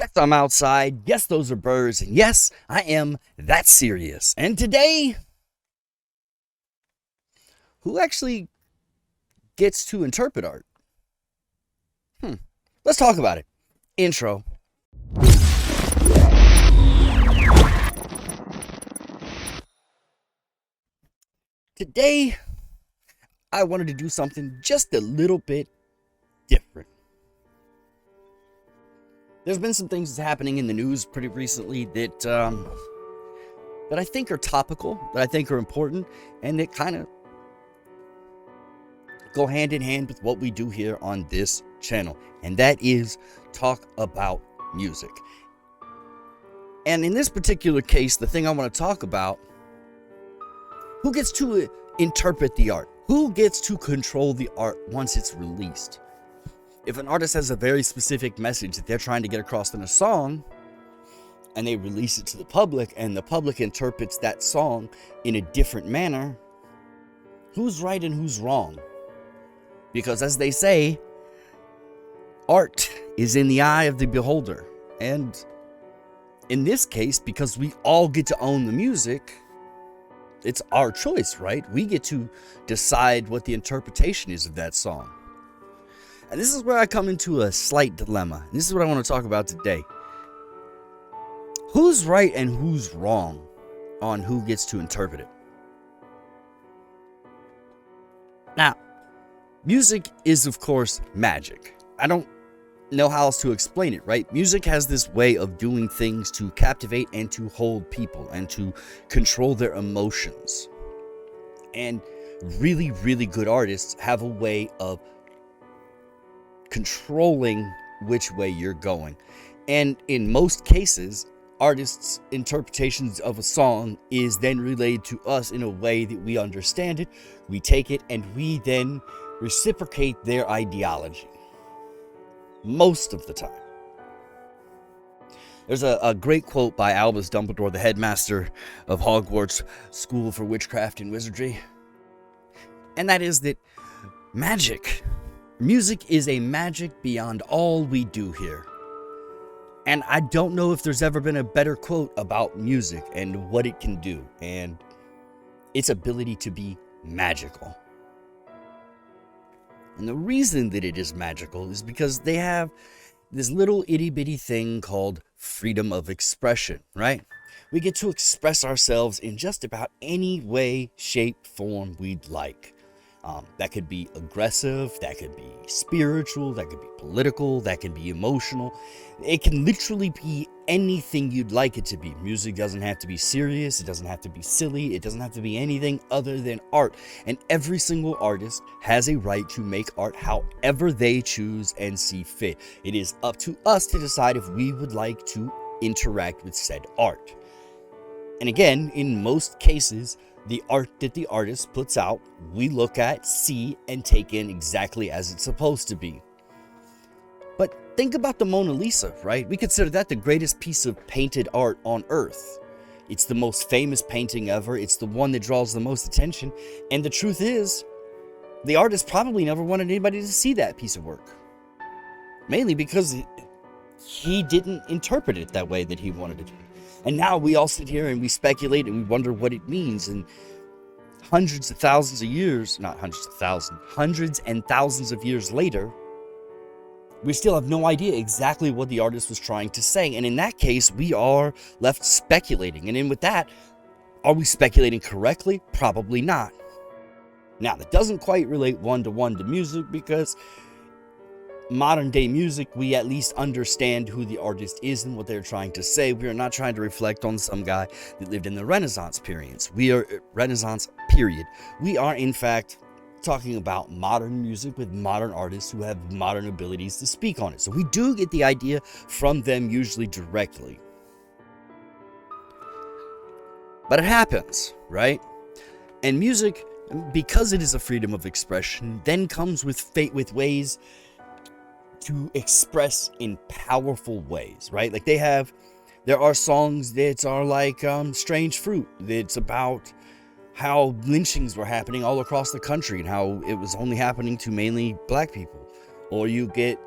Yes, I'm outside. Yes, those are birds. And yes, I am that serious. And today, who actually gets to interpret art? Hmm. Let's talk about it. Intro. Today, I wanted to do something just a little bit different. There's been some things happening in the news pretty recently that I think are topical, that I think are important, and that kind of go hand in hand with what we do here on this channel, and that is talk about music. And in this particular case, the thing I want to talk about, who gets to interpret the art? Who gets to control the art once it's released? If an artist has a very specific message that they're trying to get across in a song, and they release it to the public, and the public interprets that song in a different manner, who's right and who's wrong? Because as they say, art is in the eye of the beholder. And in this case, because we all get to own the music, it's our choice, right? We get to decide what the interpretation is of that song. And this is where I come into a slight dilemma. This is what I want to talk about today. Who's right and who's wrong on who gets to interpret it? Now, music is, of course, magic. I don't know how else to explain it, right? Music has this way of doing things to captivate and to hold people and to control their emotions. And really, really good artists have a way of controlling which way you're going. And in most cases, artists' interpretations of a song is then relayed to us in a way that we understand it, we take it, and we then reciprocate their ideology. Most of the time. There's a great quote by Albus Dumbledore, the headmaster of Hogwarts School for Witchcraft and Wizardry. And that is that music is a magic beyond all we do here. And I don't know if there's ever been a better quote about music and what it can do and its ability to be magical. And the reason that it is magical is because they have this little itty bitty thing called freedom of expression, right? We get to express ourselves in just about any way, shape, form we'd like. That could be aggressive, that could be spiritual, that could be political, that could be emotional. It can literally be anything you'd like it to be. Music doesn't have to be serious, it doesn't have to be silly, it doesn't have to be anything other than art. And every single artist has a right to make art however they choose and see fit. It is up to us to decide if we would like to interact with said art. And again, in most cases, the art that the artist puts out, we look at, see, and take in exactly as it's supposed to be. But think about the Mona Lisa, right? We consider that the greatest piece of painted art on earth. It's the most famous painting ever. It's the one that draws the most attention. And the truth is, the artist probably never wanted anybody to see that piece of work. Mainly because he didn't interpret it that way that he wanted it to be. And now we all sit here and we speculate and we wonder what it means. And hundreds and thousands of years later, we still have no idea exactly what the artist was trying to say. And in that case, we are left speculating. And with that, are we speculating correctly? Probably not. Now, that doesn't quite relate one-to-one to music because modern day music, we at least understand who the artist is and what they're trying to say. We are not trying to reflect on some guy that lived in the Renaissance period. We are in fact talking about modern music with modern artists who have modern abilities to speak on it. So we do get the idea from them usually directly. But it happens, right? And music, because it is a freedom of expression, then comes with ways to express in powerful ways, right? Like there are songs that are like Strange Fruit, that's about how lynchings were happening all across the country and how it was only happening to mainly black people. Or you get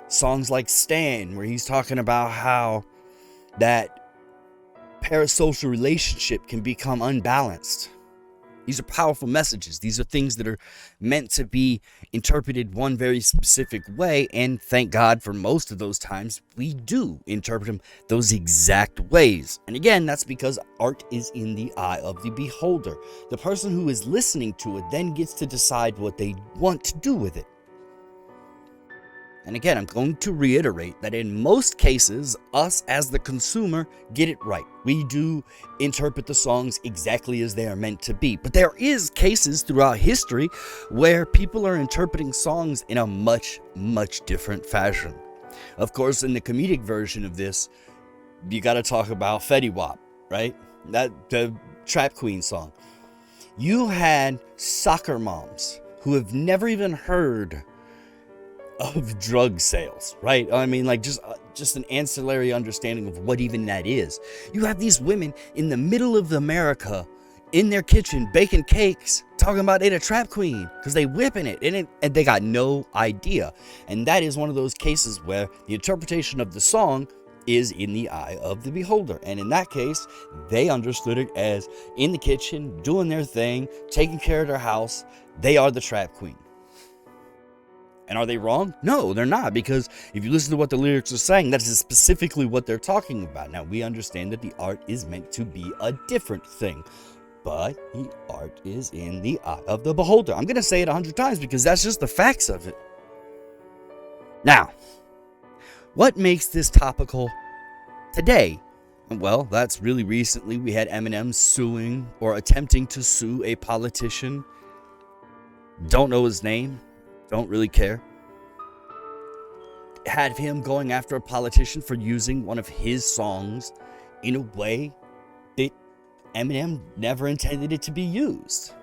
Songs like Stan, where he's talking about how that parasocial relationship can become unbalanced. These are powerful messages. These are things that are meant to be interpreted one very specific way, and thank God for most of those times we do interpret them those exact ways. And again, that's because art is in the eye of the beholder. The person who is listening to it then gets to decide what they want to do with it. And again, I'm going to reiterate that in most cases, us as the consumer get it right. We do interpret the songs exactly as they are meant to be. But there is cases throughout history where people are interpreting songs in a much, much different fashion. Of course, in the comedic version of this, you got to talk about Fetty Wap, right? The Trap Queen song. You had soccer moms who have never even heard of drug sales, right? I mean, like just an ancillary understanding of what even that is. You have these women in the middle of America in their kitchen baking cakes, talking about it a trap queen because they whipping it and they got no idea. And that is one of those cases where the interpretation of the song is in the eye of the beholder. And in that case, they understood it as in the kitchen, doing their thing, taking care of their house. They are the trap queen. And are they wrong? No, they're not, because if you listen to what the lyrics are saying, that is specifically what they're talking about. Now, we understand that the art is meant to be a different thing, but the art is in the eye of the beholder. I'm going to say it 100 times because that's just the facts of it. Now, what makes this topical today? Well, that's really recently we had Eminem suing or attempting to sue a politician. Don't know his name. Don't really care. Had him going after a politician for using one of his songs in a way that Eminem never intended it to be used.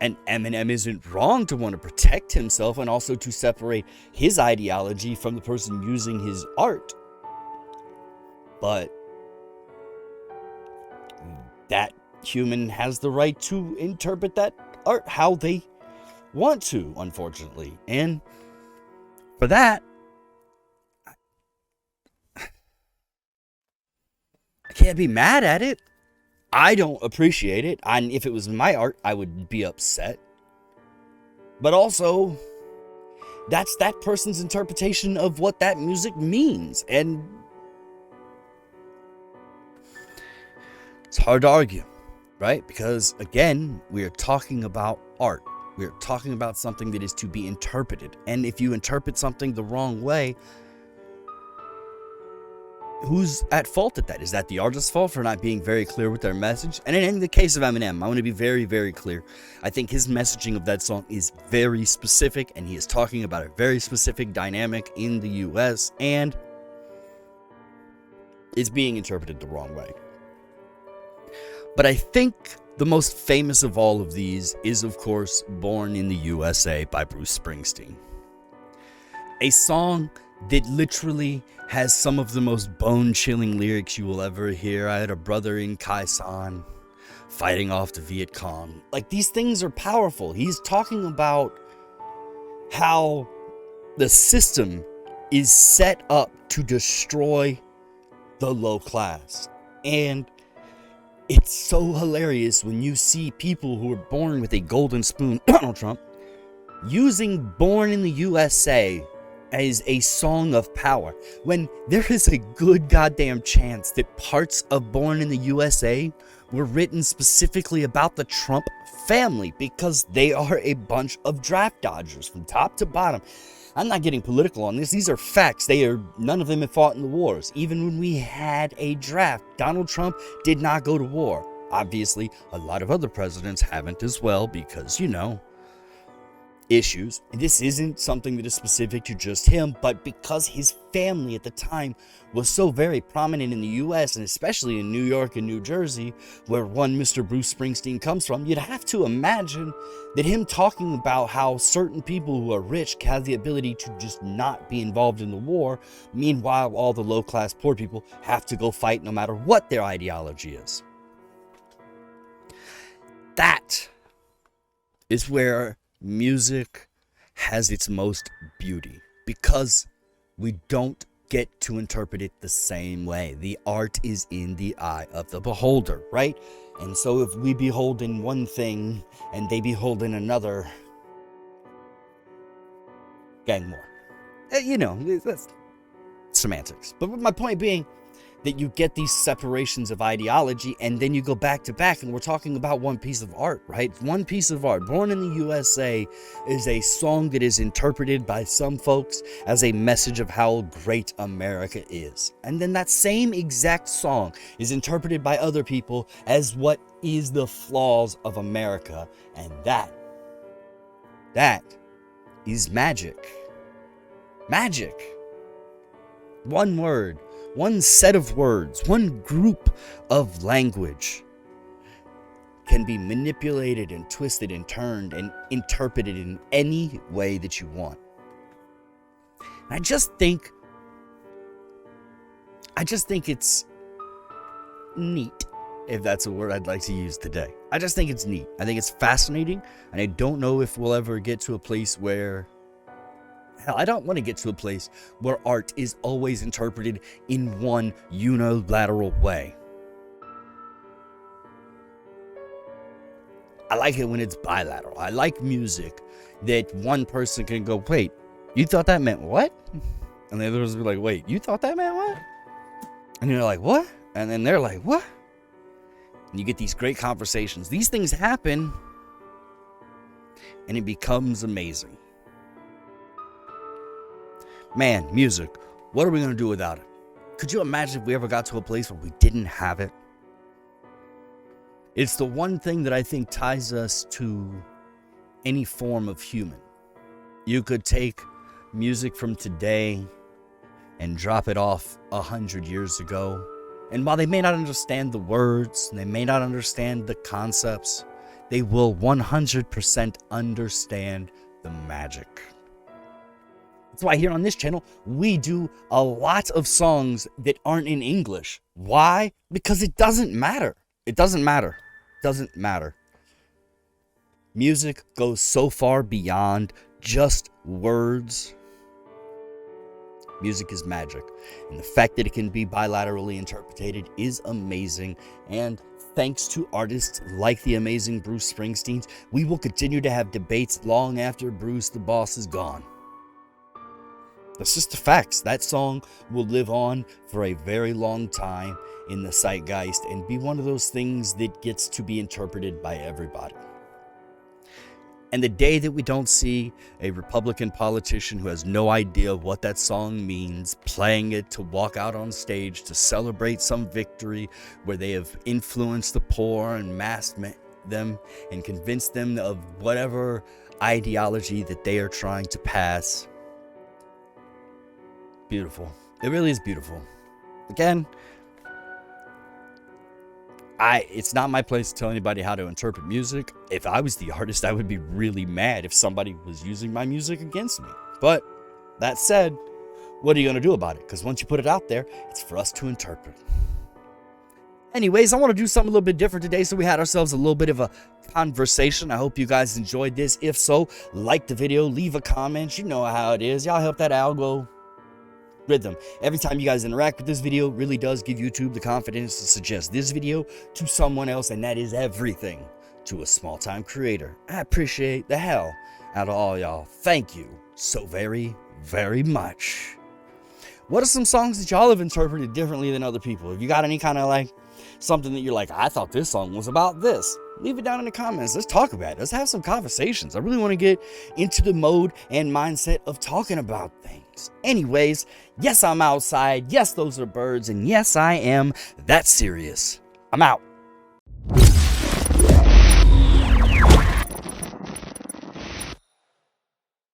And Eminem isn't wrong to want to protect himself and also to separate his ideology from the person using his art. But that human has the right to interpret that art how they want to, unfortunately. And for that, I can't be mad at it. I don't appreciate it. And if it was my art, I would be upset. But also, that's that person's interpretation of what that music means. And it's hard to argue, right? Because again, we are talking about art. We are talking about something that is to be interpreted. And if you interpret something the wrong way, who's at fault at that? Is that the artist's fault for not being very clear with their message? And in the case of Eminem, I want to be very, very clear. I think his messaging of that song is very specific, and he is talking about a very specific dynamic in the U.S., and it's being interpreted the wrong way. But I think the most famous of all of these is, of course, Born in the U.S.A. by Bruce Springsteen. A song that literally has some of the most bone-chilling lyrics you will ever hear. I had a brother in Kaisan fighting off the Viet Cong. Like, these things are powerful. He's talking about how the system is set up to destroy the low class. And it's so hilarious when you see people who are born with a golden spoon, Donald Trump, using Born in the USA as a song of power, when there is a good goddamn chance that parts of Born in the USA were written specifically about the Trump family, because they are a bunch of draft dodgers from top to bottom. I'm not getting political on this. These are facts. None of them have fought in the wars. Even when we had a draft, Donald Trump did not go to war. Obviously, a lot of other presidents haven't as well because, issues. And this isn't something that is specific to just him, but because his family at the time was so very prominent in the US, and especially in New York and New Jersey, where one Mr. Bruce Springsteen comes from, you'd have to imagine that him talking about how certain people who are rich have the ability to just not be involved in the war, meanwhile all the low-class poor people have to go fight no matter what their ideology is. That is where music has its most beauty because we don't get to interpret it the same way. The art is in the eye of the beholder, right? And so if we behold in one thing and they behold in another, gang more. That's semantics. But my point being that you get these separations of ideology and then you go back to back, and we're talking about one piece of art, right? One piece of art. Born in the USA is a song that is interpreted by some folks as a message of how great America is. And then that same exact song is interpreted by other people as what is the flaws of America. And that is magic. Magic. One word. One set of words, one group of language can be manipulated and twisted and turned and interpreted in any way that you want. And I just think it's neat, if that's a word I'd like to use today. I just think it's neat. I think it's fascinating, and I don't know if we'll ever get to a place where I don't want to get to a place where art is always interpreted in one unilateral way. I like it when it's bilateral. I like music that one person can go, wait, you thought that meant what? And the others will be like, wait, you thought that meant what? And you're like, what? And then they're like, what? And you get these great conversations. These things happen, and it becomes amazing. Man, music, what are we going to do without it? Could you imagine if we ever got to a place where we didn't have it? It's the one thing that I think ties us to any form of human. You could take music from today and drop it off 100 years ago. And while they may not understand the words, and they may not understand the concepts, they will 100% understand the magic. That's why here on this channel, we do a lot of songs that aren't in English. Why? Because it doesn't matter. It doesn't matter. It doesn't matter. Music goes so far beyond just words. Music is magic. And the fact that it can be bilaterally interpreted is amazing. And thanks to artists like the amazing Bruce Springsteen's, we will continue to have debates long after Bruce the Boss is gone. That's just the facts. That song will live on for a very long time in the zeitgeist and be one of those things that gets to be interpreted by everybody. And the day that we don't see a Republican politician who has no idea what that song means, playing it to walk out on stage to celebrate some victory where they have influenced the poor and masked them and convinced them of whatever ideology that they are trying to pass. Beautiful. It really is beautiful. Again, it's not my place to tell anybody how to interpret music. If I was the artist, I would be really mad if somebody was using my music against me. But that said, what are you going to do about it? Because once you put it out there, it's for us to interpret. Anyways, I want to do something a little bit different today, so we had ourselves a little bit of a conversation. I hope you guys enjoyed this. If so, like the video, leave a comment. You know how it is. Y'all help that algo rhythm. Every time you guys interact with this video, really does give YouTube the confidence to suggest this video to someone else, and that is everything to a small-time creator. I appreciate the hell out of all y'all. Thank you so very, very much. What are some songs that y'all have interpreted differently than other people? If you got any kind of like something that you're like, I thought this song was about this, leave it down in the comments. Let's talk about it. Let's have some conversations. I really want to get into the mode and mindset of talking about things. Anyways, yes, I'm outside. Yes, those are birds. And yes, I am that serious. I'm out.